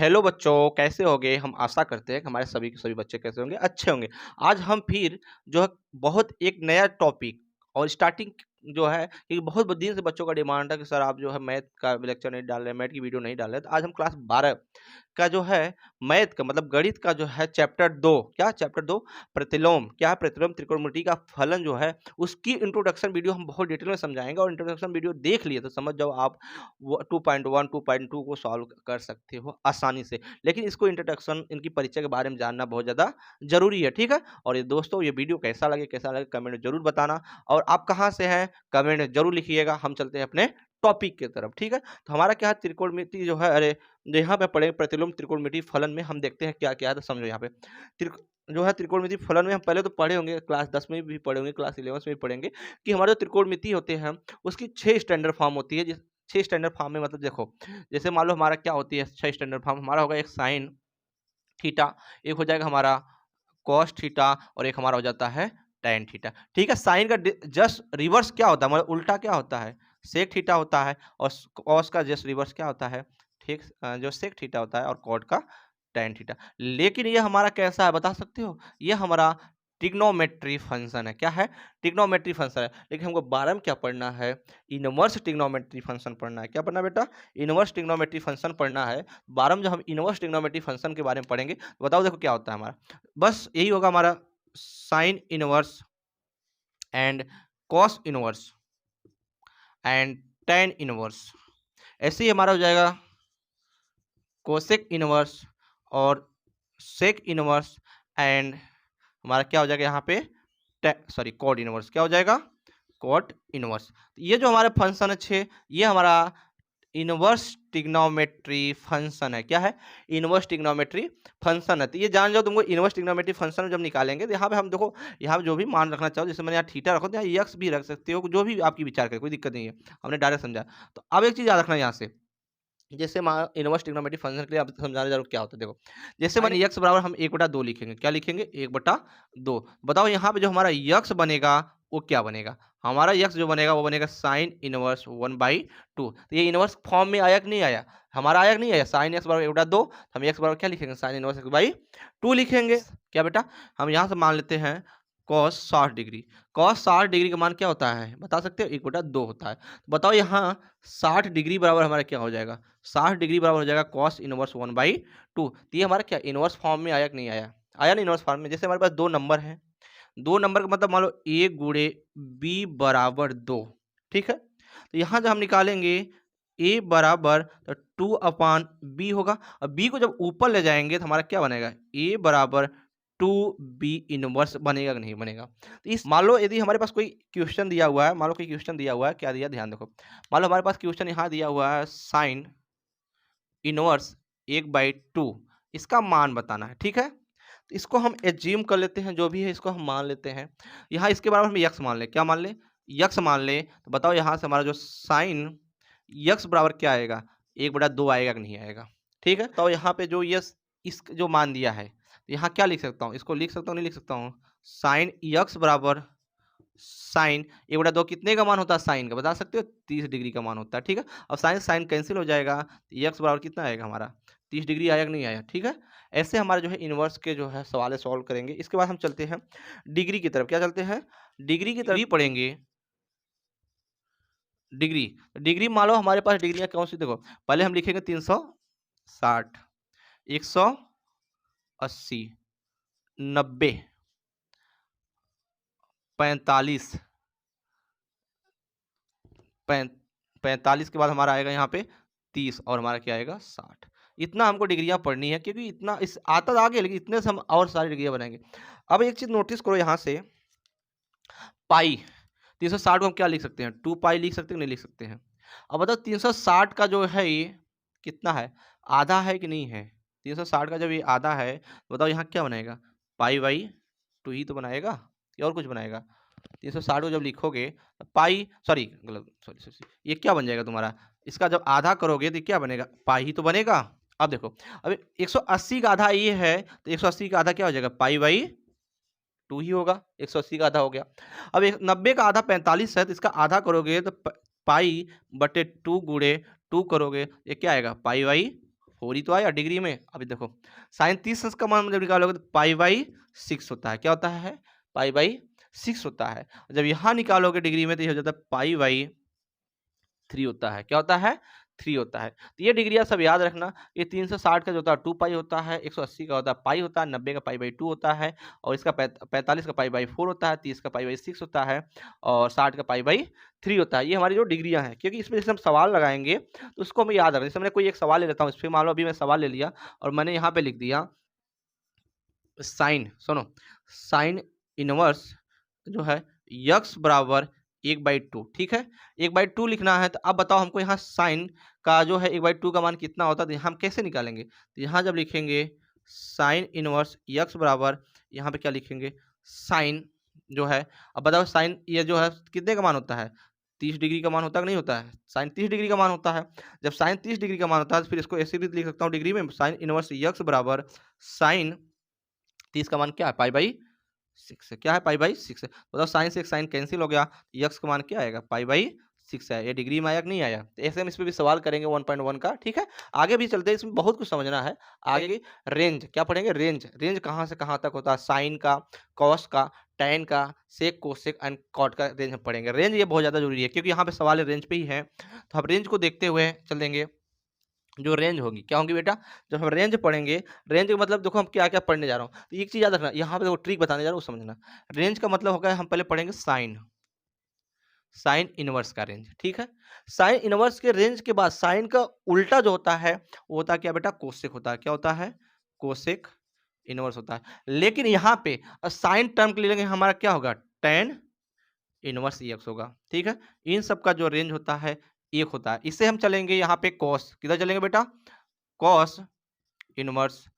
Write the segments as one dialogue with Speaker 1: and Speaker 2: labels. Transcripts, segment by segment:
Speaker 1: Hello बच्चों, कैसे होगे? हम आशा करते हैं कि हमारे सभी के सभी बच्चे कैसे होंगे, अच्छे होंगे। आज हम फिर जो है बहुत एक नया टॉपिक और स्टार्टिंग जो है कि बहुत दिन से बच्चों का डिमांड है कि सर आप जो है मैथ का लेक्चर नहीं डाल रहे, मैथ की वीडियो नहीं डाल रहे। तो आज हम क्लास 12 का जो है मैथ का मतलब गणित का जो है चैप्टर 2, क्या चैप्टर 2 प्रतिलोम, क्या है प्रतिलोम त्रिकोणमिति का फलन जो है उसकी इंट्रोडक्शन वीडियो हम बहुत डिटेल में समझाएंगे। और इंट्रोडक्शन वीडियो देख लिए तो समझ जाओ आप वो 2.1 2.2 को सॉल्व कर सकते हो आसानी से। लेकिन इसको इंट्रोडक्शन इनकी परीक्षा के बारे में जानना बहुत ज़्यादा ज़रूरी है, ठीक है? और ये दोस्तों ये वीडियो कैसा लगे कमेंट में ज़रूर बताना। और आप कहाँ से हैं कमेंट में ज़रूर लिखिएगा। हम चलते हैं अपने टॉपिक की तरफ, ठीक है? तो हमारा क्या है त्रिकोणमिति जो है, अरे यहाँ पे पढ़े प्रतिलोम त्रिकोणमिति फलन में हम देखते हैं क्या क्या है। तो समझो यहाँ पे त्रिक जो है त्रिकोणमिति फलन में हम पहले तो पढ़े होंगे, क्लास 10 में भी पढ़े होंगे, क्लास 11 में भी पढ़ेंगे कि हमारे जो त्रिकोणमिति होते हैं उसकी 6 स्टैंडर्ड फॉर्म होती है। 6 स्टैंडर्ड फॉर्म में मतलब देखो, जैसे मान लो हमारा क्या होती है 6 स्टैंडर्ड फॉर्म, हमारा होगा एक साइन थीटा, एक हो जाएगा हमारा कॉस थीटा और एक हमारा हो जाता है टैन थीटा, ठीक है? साइन का जस्ट रिवर्स क्या होता है, मतलब उल्टा क्या होता है, सेक थीटा होता है। और कॉस का जस्ट रिवर्स क्या होता है, ठीक जो सेक थीटा होता है। और कॉट का टैन थीटा। लेकिन ये हमारा कैसा है बता सकते हो? ये हमारा ट्रिग्नोमेट्री फंक्शन है। क्या है? ट्रिग्नोमेट्री फंक्शन है। लेकिन हमको 12 में क्या पढ़ना है? इनवर्स ट्रिग्नोमेट्री फंक्शन पढ़ना है। क्या पढ़ना है बेटा? इनवर्स ट्रिग्नोमेट्री फंक्शन पढ़ना है। 12 में जब हम इनवर्स ट्रिग्नोमेट्री फंक्शन के बारे में पढ़ेंगे तो बताओ देखो क्या होता है हमारा। बस यही होगा हमारा sine inverse and cos inverse and tan inverse. ऐसे ही हमारा हो जाएगा कोसेक इनवर्स और सेक इनवर्स एंड हमारा क्या हो जाएगा यहाँ पे सॉरी कॉट इनवर्स। क्या हो जाएगा? Cot inverse. ये जो हमारे फंक्शन है 6, ये हमारा इनवर्स ट्रिग्नोमेट्री फंक्शन है। क्या है? इनवर्स ट्रिग्नोमेट्री फंक्शन है। तो ये जान जाओ तुमको इनवर्स ट्रिग्नोमेट्री फंक्शन जब निकालेंगे तो यहाँ पे हम देखो, यहाँ पे जो भी मान रखना चाहो, जैसे मैंने यहाँ थीटा रखो तो यहाँ यक्स भी रख सकते हो, जो भी आपकी विचार करे, कोई दिक्कत नहीं है, हमने डायरेक्ट समझा। तो अब एक चीज याद रखना यहाँ से, जैसे इनवर्स ट्रिग्नोमेट्री फंक्शन के लिए आप समझाने जा रहे हो क्या होता है। देखो जैसे मानिए x बराबर हम 1/2 लिखेंगे, क्या लिखेंगे? 1/2। बताओ यहाँ पे जो हमारा x बनेगा वो क्या बनेगा? हमारा x जो बनेगा वो बनेगा साइन इनवर्स 1/2। तो ये इनवर्स फॉर्म में आया कि नहीं आया? हमारा आया कि नहीं आया? साइन x बराबर 1/2, हम x बराबर क्या लिखेंगे? साइन इनवर्स 1/2 लिखेंगे। क्या बेटा? हम यहाँ से मान लेते हैं cos 60 डिग्री। cos 60 डिग्री का मान क्या होता है बता सकते हो? 1/2 होता है। तो बताओ यहाँ 60 डिग्री बराबर हमारा क्या हो जाएगा? 60 डिग्री बराबर हो जाएगा cos इनवर्स 1/2। तो ये हमारा क्या इनवर्स फॉर्म में आया कि नहीं आया? आया ना इनवर्स फॉर्म में। जैसे हमारे पास 2 नंबर हैं, 2 नंबर का मतलब मान लो a गुणे b बराबर 2, ठीक है? तो यहाँ जब हम निकालेंगे a बराबर तो 2/b होगा। और b को जब ऊपर ले जाएंगे तो हमारा क्या बनेगा? a बराबर 2b इनवर्स बनेगा कि नहीं बनेगा? तो इस मान लो यदि हमारे पास कोई क्वेश्चन दिया हुआ है, मान लो कोई क्वेश्चन दिया हुआ है, क्या दिया ध्यान देखो। मान लो हमारे पास क्वेश्चन यहाँ दिया हुआ है साइन इनवर्स 1/2, इसका मान बताना है, ठीक है? तो इसको हम एज्यूम कर लेते हैं, जो भी है इसको हम मान लेते हैं। यहाँ इसके बराबर हम यक्स मान ले, क्या मान ले? यक्स मान ले। तो बताओ यहाँ से हमारा जो साइन यक्स बराबर क्या आएगा? 1/2 आएगा कि नहीं आएगा? ठीक है? तो यहाँ पे जो यस इस जो मान दिया है, तो यहाँ क्या लिख सकता हूँ? इसको लिख सकता हूँ, नहीं लिख सकता हूँ? साइन यक्स बराबर साइन 1/2 कितने का मान होता है साइन का बता सकते हो? 30 डिग्री का मान होता है, ठीक है? अब साइन साइन कैंसिल हो जाएगा, एक्स बराबर कितना आएगा हमारा? 30 डिग्री आया कि नहीं आया? ठीक है? ऐसे हमारे जो है इनवर्स के जो है सवाल सॉल्व करेंगे। इसके बाद हम चलते हैं डिग्री की तरफ। क्या चलते हैं? डिग्री की तरफ पढ़ेंगे। डिग्री, डिग्री मान लो हमारे पास डिग्रियाँ कौन सी देखो, पहले हम लिखेंगे 360, 180, 90, 45, 45 के बाद हमारा आएगा यहाँ पे 30 और हमारा क्या आएगा 60। इतना हमको डिग्रियां पढ़नी है, क्योंकि इतना इस आता आगे, लेकिन इतने से हम और सारी डिग्रियां बनाएंगे। अब एक चीज नोटिस करो यहाँ से, पाई 360 को हम क्या लिख सकते हैं? 2 पाई लिख सकते हैं, नहीं लिख सकते हैं? अब बताओ 360 का जो है ये कितना है? आधा है कि नहीं है? 360 का जब ये आधा है तो बताओ यहाँ क्या बनाएगा? पाई/2 ही तो बनाएगा, या और कुछ बनाएगा? 360 को जब लिखोगे पाई सॉरी गलत सॉरी सॉरी ये क्या बन जाएगा तुम्हारा? इसका जब आधा करोगे तो क्या बनेगा? पाई ही तो बनेगा। अब देखो, अब 180 का आधा ये है तो 180 का आधा क्या हो जाएगा? पाई/2 ही होगा। 180 का आधा हो गया। अब 90 का आधा 45 है तो इसका आधा करोगे तो पाई/2 गुणे 2 करोगे, ये क्या आएगा? पाई/2 4 ही तो आया डिग्री में। अभी देखो साइन 30 का मान जब निकालोगे तो π/6 होता है। क्या होता है? π/6 होता है। जब यहाँ निकालोगे डिग्री में तो ये हो जाता है π/3 होता है। क्या होता है? 3 होता है। तो ये डिग्री सब याद रखना। ये 360 का जो होता है 2 पाई होता है, 180 का होता है पाई होता है, 90 का π/2 होता है, और इसका 45 का π/4 होता है, 30 का π/6 होता है, और 60 का π/3 होता है। ये हमारी जो डिग्रियां हैं, क्योंकि इसमें जैसे हम सवाल लगाएंगे तो उसको हमें याद रखना। जैसे मैंने कोई एक सवाल ले लेता हूँ, इस पर मान लो अभी मैं सवाल ले लिया और मैंने यहाँ पे लिख दिया साइन, सुनो, साइन इनवर्स जो है यक्स बराबर 1/2, ठीक है। 1/2 लिखना है, तो अब बताओ हमको यहाँ साइन का जो है 1/2 का मान कितना होता है, तो हम कैसे निकालेंगे? तो यहाँ जब लिखेंगे साइन इनवर्स यक्स बराबर, यहाँ पे क्या लिखेंगे, साइन जो है, अब बताओ साइन ये जो है कितने का मान होता है? 30 डिग्री का मान होता है कि नहीं होता है? साइन 30 डिग्री का मान होता है। जब साइन 30 डिग्री का मान होता है तो फिर इसको ऐसे भी लिख सकता हूँ डिग्री में, साइन इनवर्स यक्स बराबर साइन 30 का मान क्या है? π/6 है। क्या है? π/6 है। बताओ साइन से एक साइन कैंसिल हो गया, यक्स का मान क्या आएगा? π/6 है। ये डिग्री में आया कि नहीं आया? तो ऐसे हम इस पे भी सवाल करेंगे 1.1 का, ठीक है। आगे भी चलते हैं, इसमें बहुत कुछ समझना है। आगे रेंज क्या पढ़ेंगे? रेंज, रेंज कहाँ से कहाँ तक होता है? साइन का, कॉस का, टैन का, सेक, कोसेक एंड कॉट का रेंज हम पढ़ेंगे। रेंज ये बहुत ज़्यादा जरूरी है क्योंकि यहाँ पे सवाल रेंज पे ही है, तो हम रेंज को देखते हुए चल देंगे। जो रेंज होगी क्या होगी बेटा? जब हम रेंज पढ़ेंगे, रेंज का मतलब देखो हम क्या क्या पढ़ने जा रहा हूँ, तो एक चीज याद रखना, यहाँ पे देखो ट्रिक बताने जा रहा हूँ, समझना। रेंज का मतलब होगा, हम पहले पढ़ेंगे साइन, साइन इनवर्स का रेंज, ठीक है। साइन इनवर्स के रेंज के बाद साइन का उल्टा जो होता है वो होता है क्या बेटा? कोसेक होता है। क्या होता है? कोसेक इनवर्स होता है। लेकिन यहाँ पे साइन टर्म के लिए लेंगे, हमारा क्या होगा? टेन इनवर्स एक्स होगा, ठीक है। इन सब का जो रेंज होता है एक होता है। इससे हम चलेंगे यहाँ पे कॉस, किधर चलेंगे बेटा? कॉस इनवर्स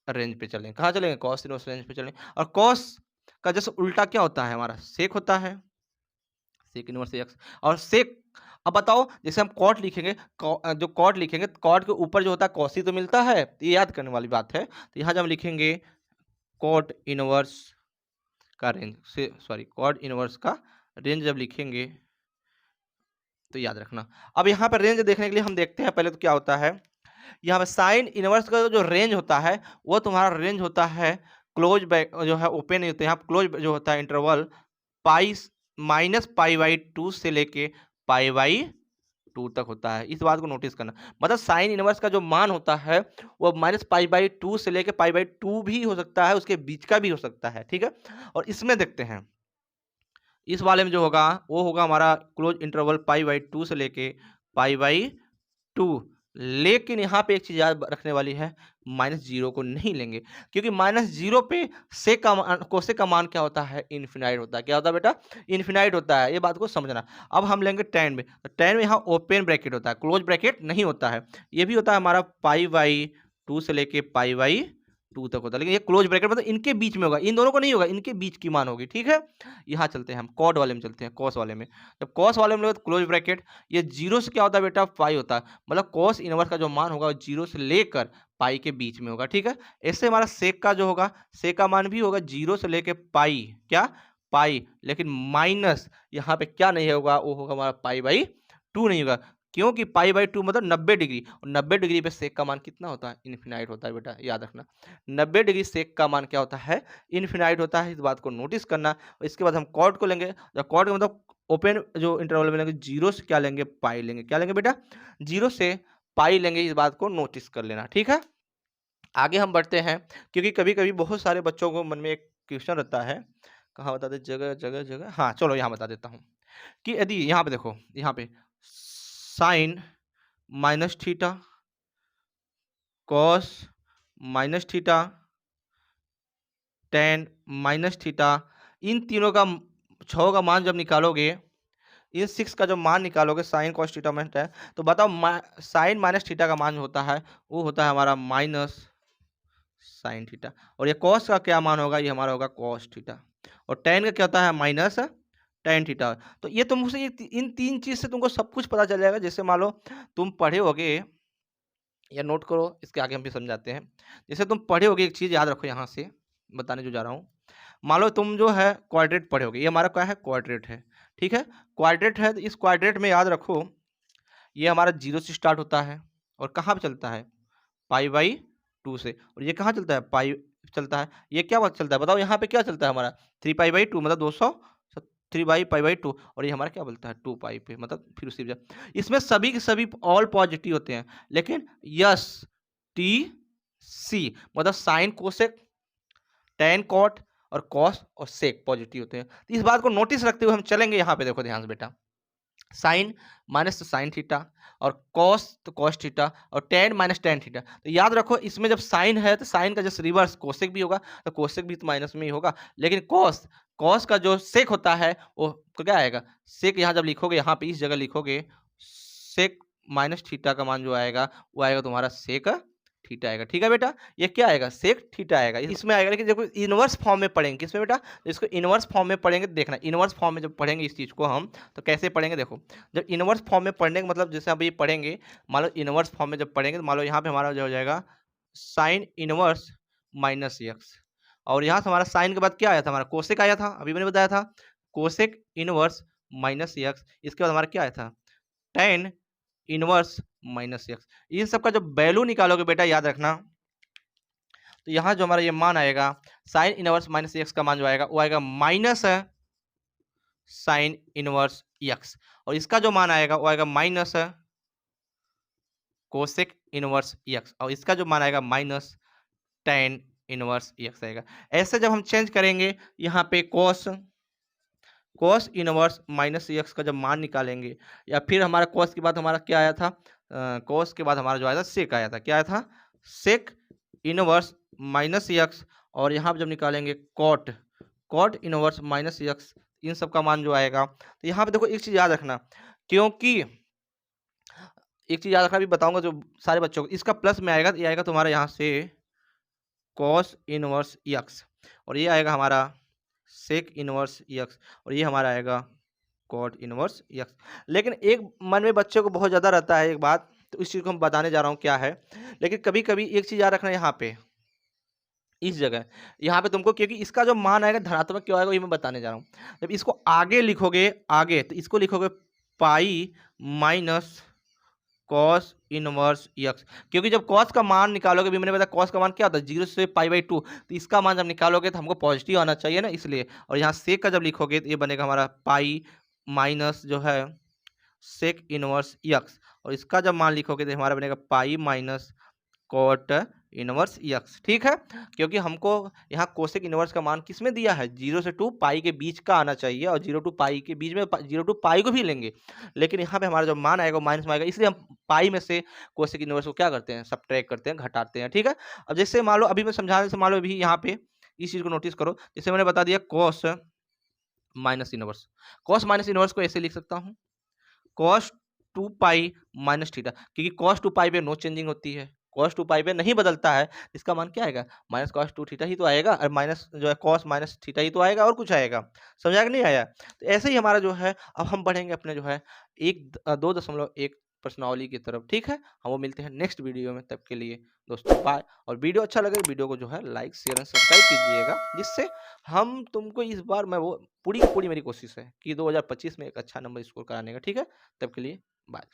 Speaker 1: रेंज पे चलें। कहाँ चलेंगे? कॉस इनवर्स रेंज पे चलें। और कॉस का जैसे उल्टा क्या होता है? हमारा सेक होता है, सेक इनवर्स एक्स। और सेक, अब बताओ जैसे हम कॉट लिखेंगे, जो कॉट लिखेंगे, कॉट के ऊपर जो होता है कॉस ही तो मिलता है, ये याद करने वाली बात है। तो यहाँ जब हम लिखेंगे कॉट इनवर्स का रेंज से, सॉरी, कॉट इनवर्स का रेंज जब लिखेंगे तो याद रखना। अब यहाँ पर रेंज देखने के लिए हम देखते हैं पहले तो क्या होता है। यहाँ पे साइन इनवर्स का जो रेंज होता है वो तुम्हारा रेंज होता है क्लोज जो है ओपन नहीं होते, यहाँ क्लोज जो होता है इंटरवल -π/2 से लेके π/2 तक होता है। इस बात को नोटिस करना। मतलब साइन इनवर्स का जो मान होता है वो -π/2 से लेके π/2 भी हो सकता है, उसके बीच का भी हो सकता है, ठीक है। और इसमें देखते हैं, इस वाले में जो होगा वो होगा हमारा क्लोज इंटरवल π/2 से लेके π/2। लेकिन यहाँ पे एक चीज याद रखने वाली है, -0 को नहीं लेंगे, क्योंकि -0 पे सेक का मान, कोसेक का मान क्या होता है? इन्फिनाइट होता है। क्या होता है बेटा? इन्फिनाइट होता है। ये बात को समझना। अब हम लेंगे tan में, तो tan में यहाँ ओपन ब्रैकेट होता है, क्लोज ब्रैकेट नहीं होता है। ये भी होता है हमारा π/2 से लेके π/2 तक होता है, लेकिन ये क्लोज ब्रैकेट मतलब इनके बीच में होगा, इन दोनों को नहीं होगा, इनके बीच की मान होगी, ठीक है। यहाँ चलते हैं हम कॉड वाले में, चलते हैं कॉस वाले में। जब कॉस वाले में लोगे तो क्लोज ब्रैकेट, ये 0 से क्या होता है बेटा? पाई होता है। मतलब कॉस इनवर्स का जो मान होगा वो 0 से लेकर पाई के बीच में होगा, ठीक है। ऐसे हमारा सेक का जो होगा, सेक का मान भी होगा 0 से लेके पाई, क्या? पाई। लेकिन माइनस यहाँ पे क्या नहीं होगा? वो होगा हमारा π/2 नहीं होगा, क्योंकि π/2 मतलब 90 डिग्री, और 90 डिग्री पे सेक का मान कितना होता है? इन्फिनाइट होता है बेटा, याद रखना। 90 डिग्री सेक का मान क्या होता है? इन्फिनाइट होता है। इस बात को नोटिस करना। और इसके बाद हम कॉट को लेंगे, जब कॉट का मतलब ओपन जो इंटरवल में लेंगे, 0 से क्या लेंगे? पाई लेंगे। क्या लेंगे बेटा? 0 से पाई लेंगे। इस बात को नोटिस कर लेना, ठीक है। आगे हम बढ़ते हैं, क्योंकि कभी कभी बहुत सारे बच्चों को मन में एक क्वेश्चन रहता है, कहाँ बता दे, जगह जगह जगह, हाँ चलो यहाँ बता देता हूँ, कि यदि यहाँ पे देखो, यहाँ पे साइन -θ, कॉस -θ, tan -θ, इन तीनों का, छः का मान जब निकालोगे, इन 6 का जब मान निकालोगे साइन कॉस थीटा में है, तो बताओ साइन -θ का मान होता है, वो होता है हमारा माइनस साइन थीटा। और ये कॉस का क्या मान होगा? ये हमारा होगा कॉस थीटा। और tan का क्या होता है? Minus tan theta. तो ये तुमसे इन तीन चीज से तुमको सब कुछ पता चल जाएगा। जैसे मान लो तुम पढ़े होगे, या नोट करो, इसके आगे हम भी समझाते हैं। जैसे तुम पढ़े होगे, एक चीज याद रखो, यहाँ से बताने जो जा रहा हूँ। मान लो तुम जो है क्वाड्रेट पढ़े होगे, ये हमारा क्या है? क्वाड्रेट है, ठीक है। क्वाड्रेट है, तो इस क्वाड्रेट में याद रखो ये हमारा 0 से स्टार्ट होता है और कहाँ पे चलता है? पाई बाई 2 से, और ये कहाँ चलता है, पाई चलता है, ये क्या बात चलता है बताओ, यहाँ पे क्या चलता है हमारा 3 पाई बाई 2 मतलब 200 3 बाई पाई बाई 2, और ये हमारा क्या बोलता है 2 पाई पे, मतलब फिर उसी वजह इसमें सभी के सभी ऑल पॉजिटिव होते हैं, लेकिन यस टी सी मतलब साइन कोसेक टेन कॉट और कॉस और सेक पॉजिटिव होते हैं। तो इस बात को नोटिस रखते हुए हम चलेंगे यहाँ पे, देखो ध्यान से बेटा, साइन माइनस तो साइन थीटा, और कॉस तो कॉस थीटा, और टेन माइनस टेन थीटा। तो याद रखो इसमें जब साइन है तो साइन का जस्ट रिवर्स कोसेक भी होगा, तो कोसेक भी तो माइनस में ही होगा, लेकिन कॉस कॉस का जो सेक होता है वो क्या आएगा, सेक यहाँ जब लिखोगे, यहाँ पे इस जगह लिखोगे सेक माइनस थीटा का मान जो आएगा वो आएगा तुम्हारा सेक थीटा आएगा। ठीक है बेटा, ये क्या आएगा सेक थीटा आएगा, इसमें आएगा, लेकिन देखो इनवर्स फॉर्म में पढ़ेंगे किसमें बेटा, इसको इनवर्स फॉर्म में पढ़ेंगे, देखना इनवर्स फॉर्म में जब पढ़ेंगे इस चीज को हम, तो कैसे पढ़ेंगे देखो, जब इनवर्स फॉर्म में पढ़ने का मतलब जैसे अभी पढ़ेंगे, मान लो इनवर्स फॉर्म में जब पढ़ेंगे तो मान लो यहाँ पे हमारा जो हो जाएगा साइन इनवर्स माइनस एक्स, और यहाँ से हमारा साइन के बाद क्या आया था, हमारा कोसेक आया था, अभी मैंने बताया था कोसेक इनवर्स माइनस एक्स, इसके बाद हमारा क्या आया था टेन इनवर्स माइनस एक्स। इन सब का जब वैल्यू निकालोगे बेटा याद रखना, तो यहाँ जो हमारा ये मान आएगा साइन इनवर्स माइनस एक्स का मान जो आएगा वो आएगा माइनस है साइन इनवर्स एक्स, और इसका जो मान आएगा वो आएगा माइनस है कोसेक इनवर्स एक्स, और इसका जो मान आएगा माइनस टेन इनवर्स एक्स आएगा। ऐसे जब हम चेंज करेंगे यहाँ पे cos cos inverse minus x का जब मान निकालेंगे, या फिर हमारा कॉस के बाद हमारा क्या आया था, कॉस के बाद हमारा जो आया था सेक आया था, क्या आया था सेक इनवर्स माइनस एक्स, और यहाँ पे जब निकालेंगे cot cot inverse minus x, इन सब का मान जो आएगा, तो यहाँ पे देखो एक चीज याद रखना, क्योंकि एक चीज याद रखना भी बताऊंगा जो सारे बच्चों को, इसका प्लस में आएगा, ये आएगा तुम्हारा यहाँ से कॉस इनवर्स एक्स, और ये आएगा हमारा सेक इनवर्स एक्स, और ये हमारा आएगा कॉट इनवर्स एक्स। लेकिन एक मन में बच्चे को बहुत ज़्यादा रहता है एक बात, तो इस चीज़ को हम बताने जा रहा हूँ क्या है, लेकिन कभी कभी एक चीज़ याद रखना यहाँ पे इस जगह, यहाँ पे तुमको, क्योंकि इसका जो मान आएगा धनात्मक क्यों आएगा ये मैं बताने जा रहा हूँ। जब इसको आगे लिखोगे आगे, तो इसको लिखोगे pi minus cos inverse x, क्योंकि जब कॉस का मान निकालोगे, भी मैंने बताया कॉस का मान क्या होता है 0 से पाई बाई 2, तो इसका मान जब निकालोगे तो हमको पॉजिटिव आना चाहिए ना, इसलिए, और यहाँ सेक का जब लिखोगे तो ये बनेगा हमारा पाई माइनस जो है सेक इनवर्स एक्स, और इसका जब मान लिखोगे तो हमारा बनेगा pi minus cot inverse x. ठीक है, क्योंकि हमको यहाँ कोसेक इनवर्स का मान किसमें दिया है 0 से 2 पाई के बीच का आना चाहिए, और 0 टू पाई के बीच में 0 टू पाई को भी लेंगे, लेकिन यहाँ पे हमारा जो मान आएगा वो माइनस में आएगा, इसलिए हम पाई में से कोसेक इनवर्स को क्या करते हैं सब्ट्रैक्ट करते हैं, घटाते हैं। ठीक है, अब जैसे मान लो अभी मैं समझाने से मान लो अभी यहाँ पे इस चीज को नोटिस करो, जैसे मैंने बता दिया cos minus inverse, cos minus inverse को ऐसे लिख सकता हूँ कॉस 2 पाई माइनस थीटा, क्योंकि कॉस 2 पाई पे नो चेंजिंग होती है, कॉस 2 पाई पे नहीं बदलता है, इसका मान क्या आएगा माइनस कॉस 2 थीटा ही तो आएगा, और माइनस जो है कॉस माइनस थीटा ही तो आएगा, और कुछ आएगा, समझा कि नहीं आया। तो ऐसे ही हमारा जो है अब हम बढ़ेंगे अपने जो है 2.1 प्रश्नावली की तरफ। ठीक है, हम वो मिलते हैं नेक्स्ट वीडियो में, तब के लिए दोस्तों बाय। और वीडियो अच्छा लगे वीडियो को जो है लाइक शेयर एंड सब्सक्राइब कीजिएगा, जिससे हम तुमको इस बार मैं वो पूरी की पूरी मेरी कोशिश है कि 2025 में एक अच्छा नंबर स्कोर कराने का। ठीक है, तब के लिए बाय।